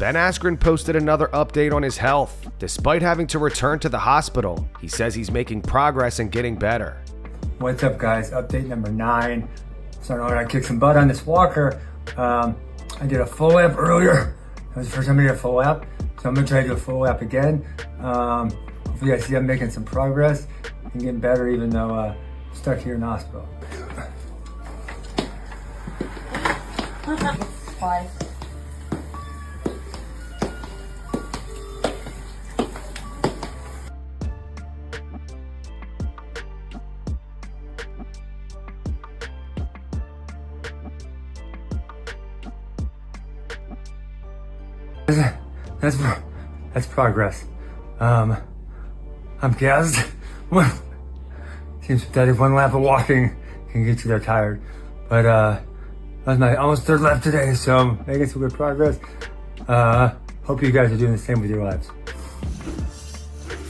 Ben Askren posted another update on his health. Despite having to return to the hospital, he says he's making progress and getting better. What's up, guys? Update number 9. So I know I kicked some butt on this walker. I did a full lap earlier. That was the first time I did a full lap. So I'm gonna try to do a full lap again. Hopefully I see I'm making some progress and getting better, even though I'm stuck here in the hospital. Bye. That's progress. I'm gassed. Seems pathetic. One lap of walking can get you there tired. But that was my almost 3rd lap today, so I'm making some good progress. Hope you guys are doing the same with your lives.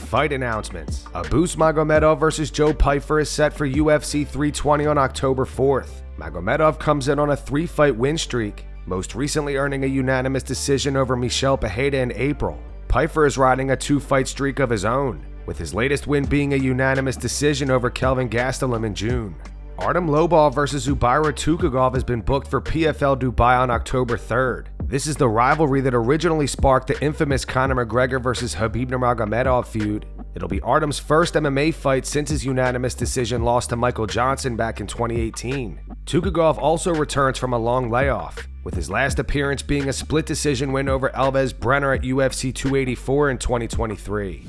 Fight announcements. Abus Magomedov versus Joe Pyfer is set for UFC 320 on October 4th. Magomedov comes in on a 3-fight win streak, most recently earning a unanimous decision over Michel Pereira in April. Pyfer is riding a 2-fight streak of his own, with his latest win being a unanimous decision over Kelvin Gastelum in June. Artem Lobov versus Zubaira Tukhugov has been booked for PFL Dubai on October 3rd. This is the rivalry that originally sparked the infamous Conor McGregor versus Khabib Nurmagomedov feud. It'll be Artem's first MMA fight since his unanimous decision loss to Michael Johnson back in 2018. Tukhugov also returns from a long layoff, with his last appearance being a split decision win over Elvis Brenner at UFC 284 in 2023.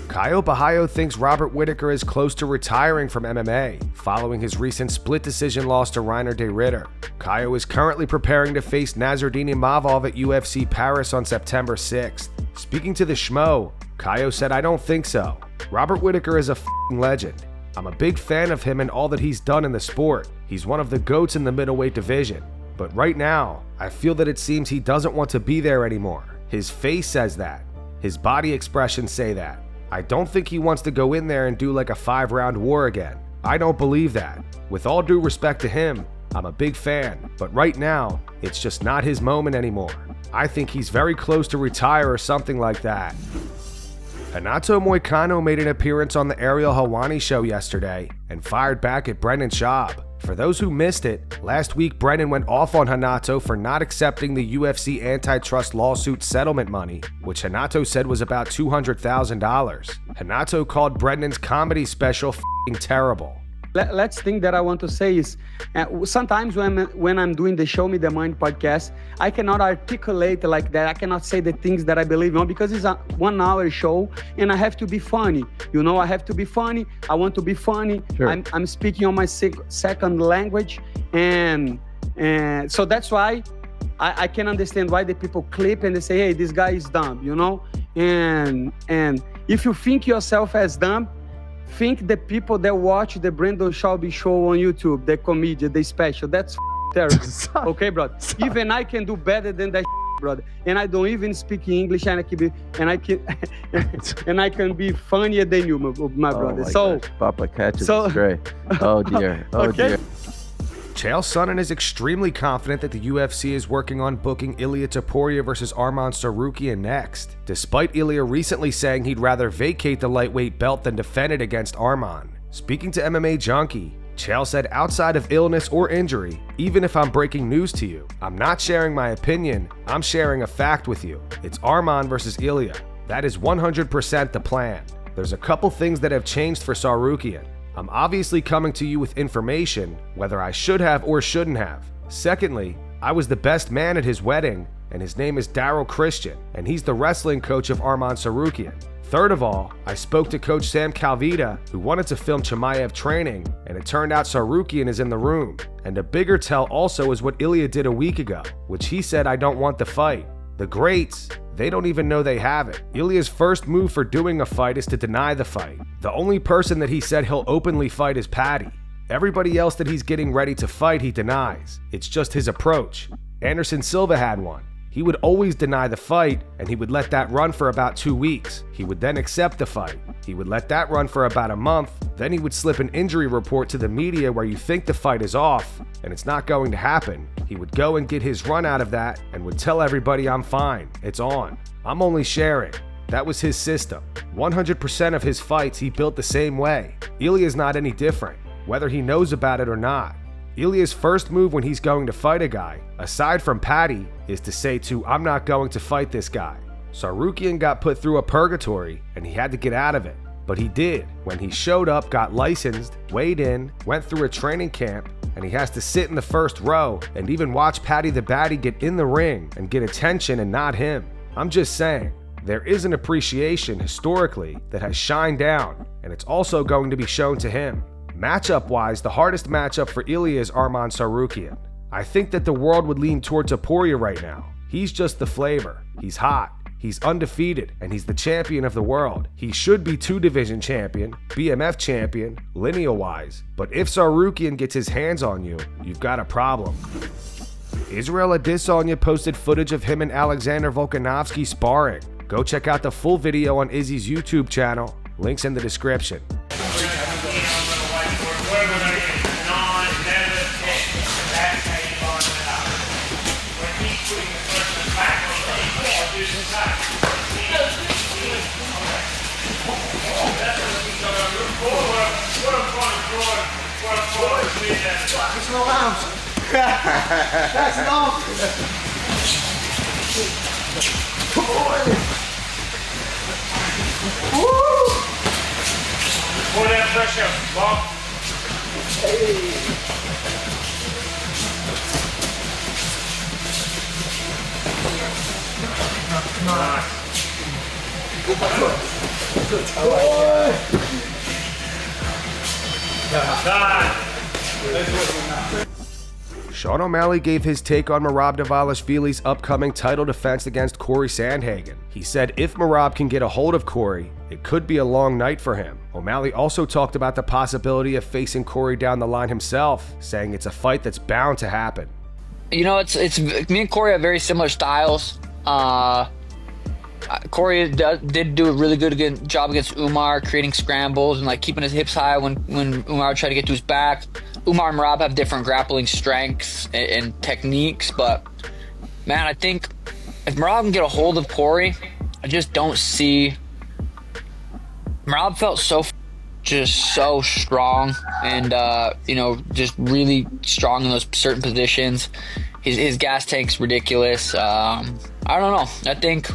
Caio Borralho thinks Robert Whittaker is close to retiring from MMA, following his recent split decision loss to Reiner de Ritter. Caio is currently preparing to face Nasruddin Imavov at UFC Paris on September 6th. Speaking to the Schmo, Caio said, "I don't think so. Robert Whittaker is a f***ing legend. I'm a big fan of him and all that he's done in the sport. He's one of the GOATs in the middleweight division. But right now, I feel that it seems he doesn't want to be there anymore. His face says that. His body expressions say that. I don't think he wants to go in there and do like a 5-round war again. I don't believe that. With all due respect to him, I'm a big fan, but right now, it's just not his moment anymore. I think he's very close to retire or something like that." Renato Moicano made an appearance on the Ariel Helwani show yesterday and fired back at Brendan Schaub. For those who missed it, last week Brendan went off on Renato for not accepting the UFC antitrust lawsuit settlement money, which Renato said was about $200,000. Renato called Brendan's comedy special f***ing terrible. Last thing that I want to say is, sometimes when I'm doing the Show Me the Mind podcast, I cannot articulate like that. I cannot say the things that I believe in because it's a 1-hour show and I have to be funny. You know, I have to be funny. I want to be funny. Sure. I'm speaking on my second language, and so that's why I can understand why the people clip and they say, "Hey, this guy is dumb," you know. And if you think yourself as dumb, think the people that watch the Brandon Schaub show on YouTube, the comedian, the special, that's terrible. Okay, brother? Even I can do better than that, brother. And I don't even speak English, and I can be funnier than you, my brother. So, gosh. Papa catches stray. Oh dear. Oh okay. Dear. Chael Sonnen is extremely confident that the UFC is working on booking Ilia Topuria versus Arman Tsarukyan next, despite Ilia recently saying he'd rather vacate the lightweight belt than defend it against Arman. Speaking to MMA Junkie, Chael said, "Outside of illness or injury, even if I'm breaking news to you, I'm not sharing my opinion, I'm sharing a fact with you. It's Arman versus Ilia. That is 100% the plan. There's a couple things that have changed for Tsarukyan. I'm obviously coming to you with information, whether I should have or shouldn't have. Secondly, I was the best man at his wedding, and his name is Daryl Christian, and he's the wrestling coach of Arman Tsarukyan. Third of all, I spoke to Coach Sam Calvita, who wanted to film Chimaev training, and it turned out Tsarukyan is in the room. And a bigger tell also is what Ilia did a week ago, which he said, I don't want the fight. The greats, they don't even know they have it. Ilia's first move for doing a fight is to deny the fight. The only person that he said he'll openly fight is Paddy. Everybody else that he's getting ready to fight, he denies. It's just his approach. Anderson Silva had one. He would always deny the fight, and he would let that run for about 2 weeks. He would then accept the fight. He would let that run for about a month. Then he would slip an injury report to the media where you think the fight is off, and it's not going to happen. He would go and get his run out of that and would tell everybody, I'm fine, it's on. I'm only sharing. That was his system. 100% of his fights he built the same way. Ilia's not any different, whether he knows about it or not. Ilia's first move when he's going to fight a guy, aside from Paddy, is to say I'm not going to fight this guy. Tsarukyan got put through a purgatory and he had to get out of it. But he did. When he showed up, got licensed, weighed in, went through a training camp, and he has to sit in the first row and even watch Paddy the Baddy get in the ring and get attention and not him. I'm just saying, there is an appreciation historically that has shined down, and it's also going to be shown to him. Matchup-wise, the hardest matchup for Ilia is Arman Tsarukyan. I think that the world would lean toward Topuria right now. He's just the flavor. He's hot. He's undefeated, and he's the champion of the world. He should be 2-division champion, BMF champion, lineal-wise. But if Tsarukyan gets his hands on you, you've got a problem. Israel Adesanya posted footage of him and Alexander Volkanovski sparring. Go check out the full video on Izzy's YouTube channel. Links in the description. That's no rounds. That's no. Pull that pressure, Bob. Sean O'Malley gave his take on Merab Dvalishvili's upcoming title defense against Cory Sandhagen. He said if Merab can get a hold of Cory, it could be a long night for him. O'Malley also talked about the possibility of facing Cory down the line himself, saying it's a fight that's bound to happen. You know, it's me and Cory have very similar styles. Cory did do a really good job against Umar, creating scrambles and like keeping his hips high when Umar tried to get to his back. Umar and Merab have different grappling strengths and techniques, but man, I think if Merab can get a hold of Cory, I just don't see. Merab felt so strong and just really strong in those certain positions. His gas tank's ridiculous. I don't know. I think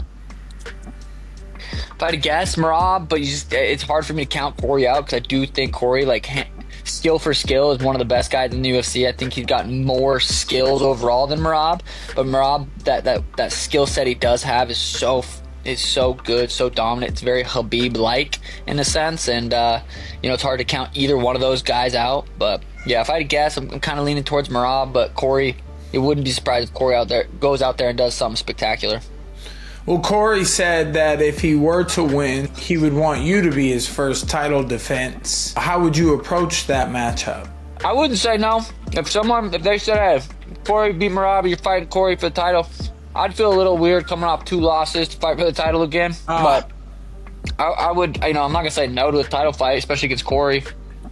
if I had to guess, Merab, but it's hard for me to count Cory out because I do think Cory, like, skill for skill, is one of the best guys in the UFC. I think he's got more skills overall than Merab, but Merab, that skill set he does have is so good, so dominant. It's very Khabib-like in a sense, and it's hard to count either one of those guys out. But yeah, if I had to guess, I'm kind of leaning towards Merab, but Cory, it wouldn't be surprised if Cory goes out there and does something spectacular. Well, Cory said that if he were to win, he would want you to be his first title defense. How would you approach that matchup? I wouldn't say no. If they said, hey, Cory beat Merab, you're fighting Cory for the title, I'd feel a little weird coming off 2 losses to fight for the title again. But I would, I'm not going to say no to a title fight, especially against Cory.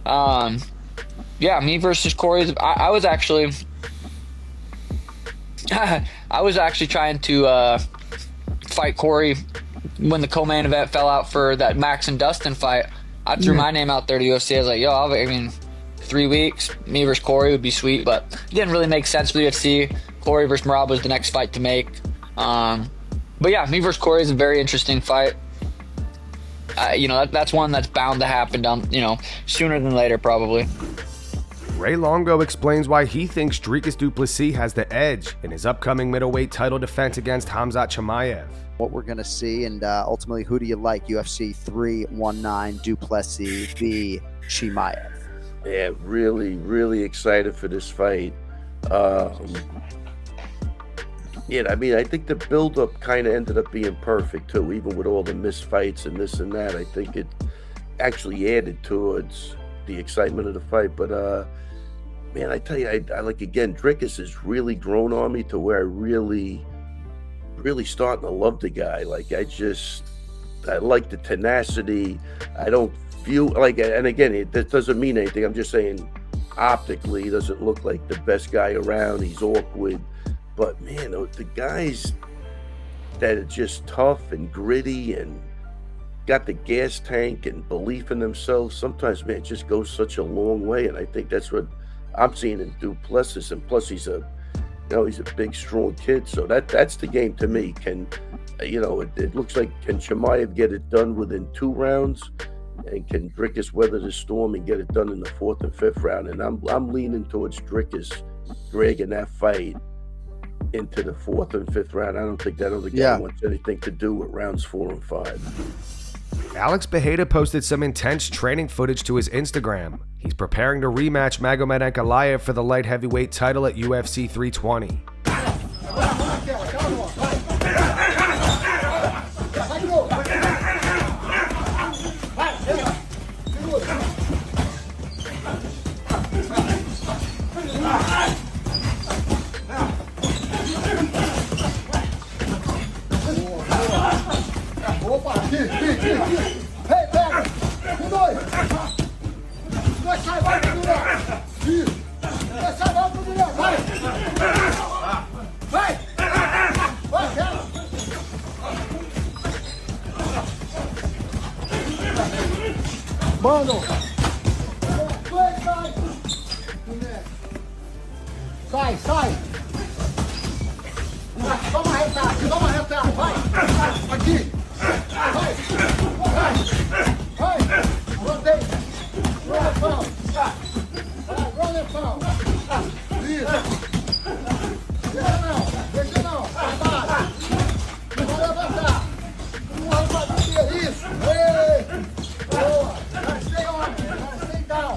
Me versus Cory, I was actually trying to fight Cory when the co-main event fell out for that Max and Dustin fight. I threw my name out there to UFC. I was like, 3 weeks, me versus Cory would be sweet, but it didn't really make sense for the UFC. Cory versus Merab was the next fight to make. But yeah, me versus Cory is a very interesting fight. That's one that's bound to happen sooner than later, probably. Ray Longo explains why he thinks Dricus Du Plessis has the edge in his upcoming middleweight title defense against Khamzat Chimaev. What we're going to see, and ultimately, who do you like? UFC 319 Du Plessis v. Chimaev. Yeah, really, really excited for this fight. I think the build-up kind of ended up being perfect, too, even with all the missed fights and this and that. I think it actually added towards the excitement of the fight. But, I tell you, I like, again, Dricus has really grown on me to where I really starting to love the guy. Like, I like the tenacity. I don't feel like, and again, that doesn't mean anything. I'm just saying optically, he doesn't look like the best guy around. He's awkward. But, man, the guys that are just tough and gritty and got the gas tank and belief in themselves, sometimes, man, it just goes such a long way. And I think that's what I'm seeing in Du Plessis. And plus, he's a big, strong kid. So that's the game to me. It looks like, can Chimaev get it done within 2 rounds? And can Dricus weather the storm and get it done in the 4th and 5th round? And I'm leaning towards Dricus dragging that fight into the 4th and 5th round. I don't think that other guy wants anything to do with rounds 4 and 5. Alex Bejeda posted some intense training footage to his Instagram. He's preparing to rematch Magomed Ankalaev for the light heavyweight title at UFC 320. Mano! Sai! Toma retada, vai! Aqui! Vai! Rodeia! Rola o pau! Isso! Deixa não! Trabalha! Não vai levantar! Não vai fazer isso! Boa! Stay on! Stay down!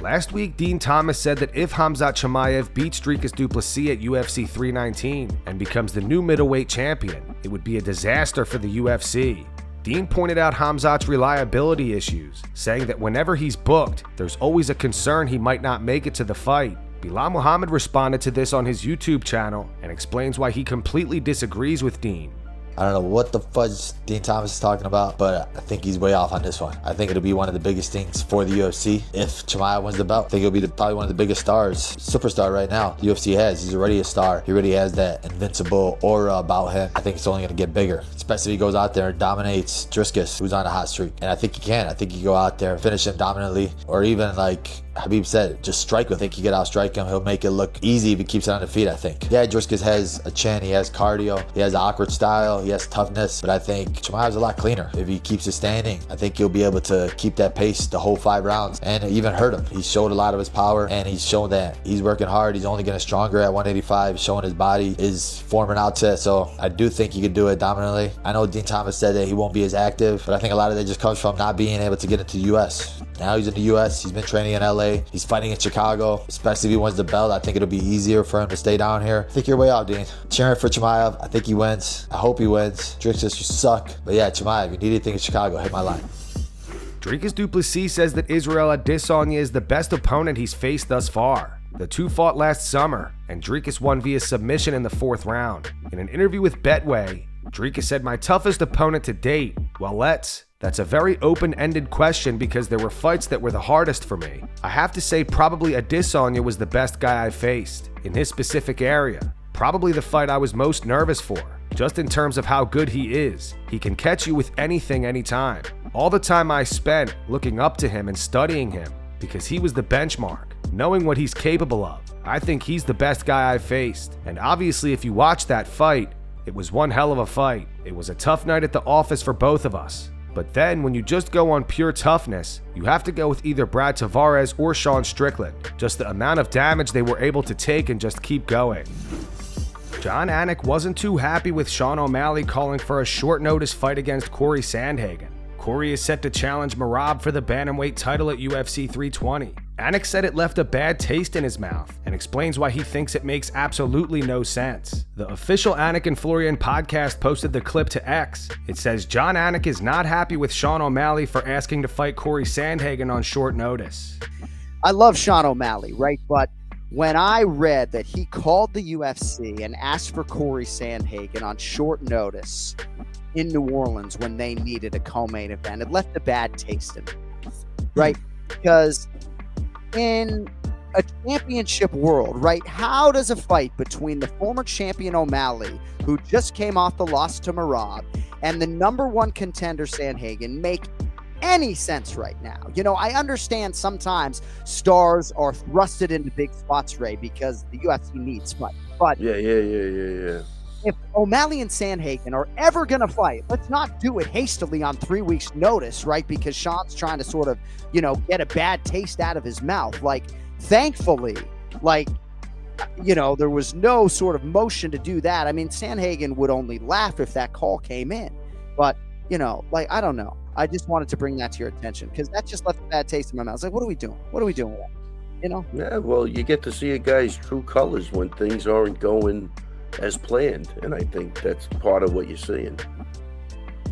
Last week, Dean Thomas said that if Khamzat Chimaev beats Dricus Du Plessis at UFC 319 and becomes the new middleweight champion, it would be a disaster for the UFC. Dean pointed out Khamzat's reliability issues, saying that whenever he's booked, there's always a concern he might not make it to the fight. Belal Muhammad responded to this on his YouTube channel and explains why he completely disagrees with Dean. I don't know what the fudge Dean Thomas is talking about, but I think he's way off on this one. I think it'll be one of the biggest things for the UFC. If Chimaev wins the belt, I think it'll be probably one of the biggest stars, superstar right now the UFC has. He's already a star. He already has that invincible aura about him. I think it's only going to get bigger, especially if he goes out there and dominates Dricus, who's on a hot streak. And I think he can. I think he can go out there and finish him dominantly, or even like Habib said, just strike him. I think he can outstrike him. He'll make it look easy if he keeps it on the feet, I think. Yeah, Dricus has a chin, he has cardio, he has an awkward style, he has toughness, but I think Chimaev's a lot cleaner. If he keeps it standing, I think he'll be able to keep that pace the whole 5 rounds and even hurt him. He's showed a lot of his power, and he's shown that he's working hard. He's only getting stronger at 185, showing his body is forming out to it, so I do think he could do it dominantly. I know Dean Thomas said that he won't be as active, but I think a lot of that just comes from not being able to get into the U.S. Now he's in the U.S., he's been training in L.A., he's fighting in Chicago, especially if he wins the belt. I think it'll be easier for him to stay down here. I think you're way off, Dean. Cheering for Chimaev. I think he wins. I hope he wins. Dricus, you suck. But yeah, Chimaev, you need anything in Chicago, hit my line. Dricus Du Plessis says that Israel Adesanya is the best opponent he's faced thus far. The two fought last summer, and Dricus won via submission in the 4th round. In an interview with Betway, Dricus said, "My toughest opponent to date? Well, that's a very open-ended question because there were fights that were the hardest for me. I have to say probably Adesanya was the best guy I faced, in his specific area. Probably the fight I was most nervous for, just in terms of how good he is. He can catch you with anything, anytime. All the time I spent looking up to him and studying him, because he was the benchmark, knowing what he's capable of. I think he's the best guy I've faced. And obviously if you watch that fight, it was one hell of a fight. It was a tough night at the office for both of us. But then when you just go on pure toughness, you have to go with either Brad Tavares or Sean Strickland. Just the amount of damage they were able to take and just keep going." Jon Anik wasn't too happy with Sean O'Malley calling for a short notice fight against Cory Sandhagen. Cory is set to challenge Merab for the bantamweight title at UFC 320. Anik said it left a bad taste in his mouth and explains why he thinks it makes absolutely no sense. The official Anik and Florian podcast posted the clip to X. It says Jon Anik is not happy with Sean O'Malley for asking to fight Cory Sandhagen on short notice. I love Sean O'Malley, right? But when I read that he called the UFC and asked for Cory Sandhagen on short notice, in New Orleans when they needed a co-main event. It left a bad taste in me, right? Because in a championship world, right, how does a fight between the former champion O'Malley, who just came off the loss to Merab, and the number one contender Sandhagen make any sense right now? You know, I understand sometimes stars are thrusted into big spots, Ray, because the UFC needs fight. But yeah. if O'Malley and Sandhagen are ever going to fight, let's not do it hastily on 3 weeks' notice, right? Because Sean's trying to sort of, you know, get a bad taste out of his mouth. Like, thankfully, like, you know, there was no sort of motion to do that. I mean, Sandhagen would only laugh if that call came in. But, you know, like, I don't know. I just wanted to bring that to your attention because that just left a bad taste in my mouth. I was like, what are we doing? What are we doing with that? You know? Yeah, well, you get to see a guy's true colors when things aren't going as planned, and I think that's part of what you're seeing.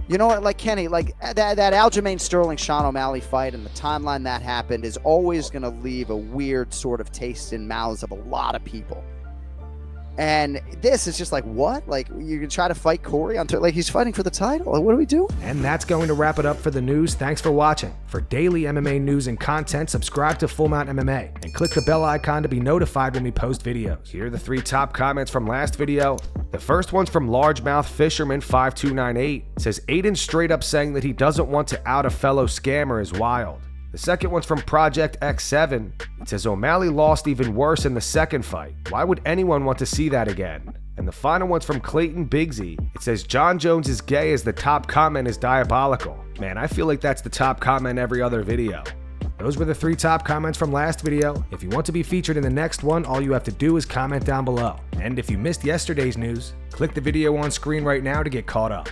You know what, like Kenny, like that Aljamain Sterling Sean O'Malley fight and the timeline that happened is always going to leave a weird sort of taste in mouths of a lot of people. And this is just like, what? Like, you can try to fight Cory on like he's fighting for the title. Like, what do we do? And that's going to wrap it up for the news. Thanks for watching. For daily MMA news and content, subscribe to Full Mount MMA and click the bell icon to be notified when we post videos. Here are the 3 top comments from last video. The first one's from Largemouth Fisherman 5298. It says, Aiden straight up saying that he doesn't want to out a fellow scammer is wild. The second one's from Project X7. It says, O'Malley lost even worse in the second fight. Why would anyone want to see that again? And the final one's from Clayton Bigsy. It says, John Jones is gay as the top comment is diabolical. Man, I feel like that's the top comment every other video. Those were the 3 top comments from last video. If you want to be featured in the next one, all you have to do is comment down below. And if you missed yesterday's news, click the video on screen right now to get caught up.